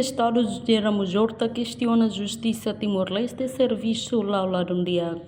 Estados de Ramujorta questiona a Justiça Timor-Leste serviço lá um dia.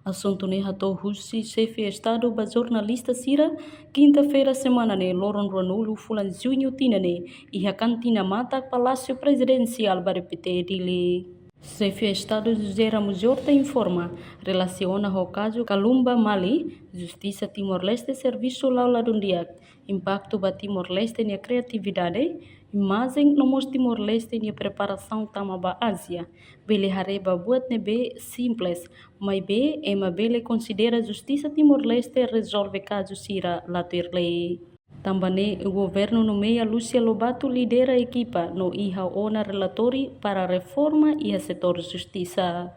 Assunto ne hato Russi, chefe Estado ba jornalista Sira, quinta-feira semana ne Loron Ranulo fulan junho tinane e a cantina mata Palácio Presidencial ba repete dili. Chefe Estado José Ramos Horta informa, relaciona o caso Kalumba Mali, Justiça Timor-Leste serviço lá um dia, impacto ba Timor-Leste na criatividade, imagem no mos Timor-Leste na preparação tama ba Ásia, bele hareba buat nebe simples, mas be ema bele considera Justiça Timor-Leste resolve caso sira lá terlei. Também o governo nomeia Lúcia Lobato lidera a equipa no IHA-ONA relatório para a reforma e a setor justiça.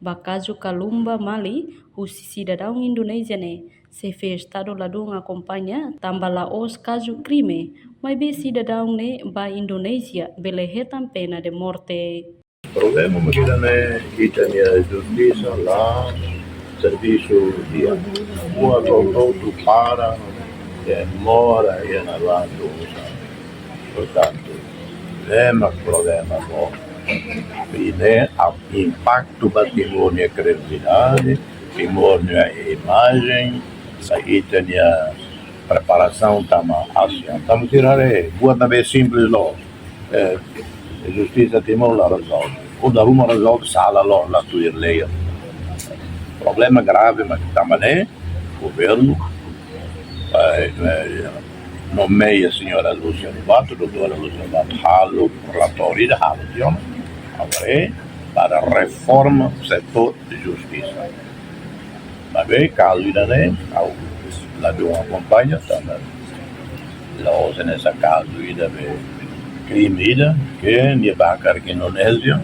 Bakajo Kalumba Mali, o cidadão indonésia ne, chefe Estado ladung acompanha tambala os caso crime, mas be cidadão ne ba Indonésia belehetan pena de morte. O problema magina ne itania justiça lá, serviço de rua do para mora e na lá portanto é um problema bom e né o impacto patrimônio credibilidade patrimônio imagem aí tem a preparação tama Ásia estamos tirar boa também simples lá justiça Timor lá resolve quando uma resolve sala lá tu ir ler problema grave mas também governo nomeia a senhora Lúcia Lobato, doutora Lúcia Lobato, halo relatório da halo, agora para a reforma do setor de justiça. Mas bem, caso ainda nem, lá de uma acompanha, também, lá hoje nessa caso ainda bem, crime que nem bancar aqui na Indonésia,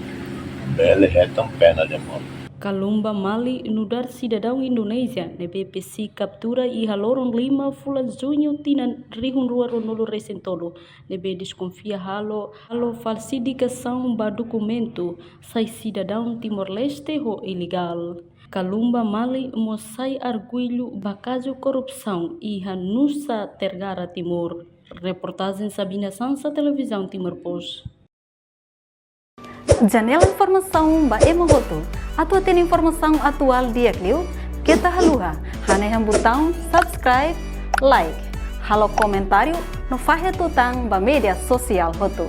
bem, retam pena de morte. Kalumba Mali nudar cidadão Indonésia ne BPC captura e haloron 5 fulan junho tinan rihun rua ronolo recentolo ne be desconfia halo falsificação ba documento sai cidadão Timor-Leste ho ilegal. Kalumba Mali mosai arguilho ba caso corrupção e Nusa Tenggara Timur. Reportagem Sabina Sansa, Televisão Timor Post. Janela informação ba emogoto. Atua tem informação atual dia Clio. Kita haluha. Haneham botão subscribe, like. Halo comentário no fahe tutang ba media sosial hoto.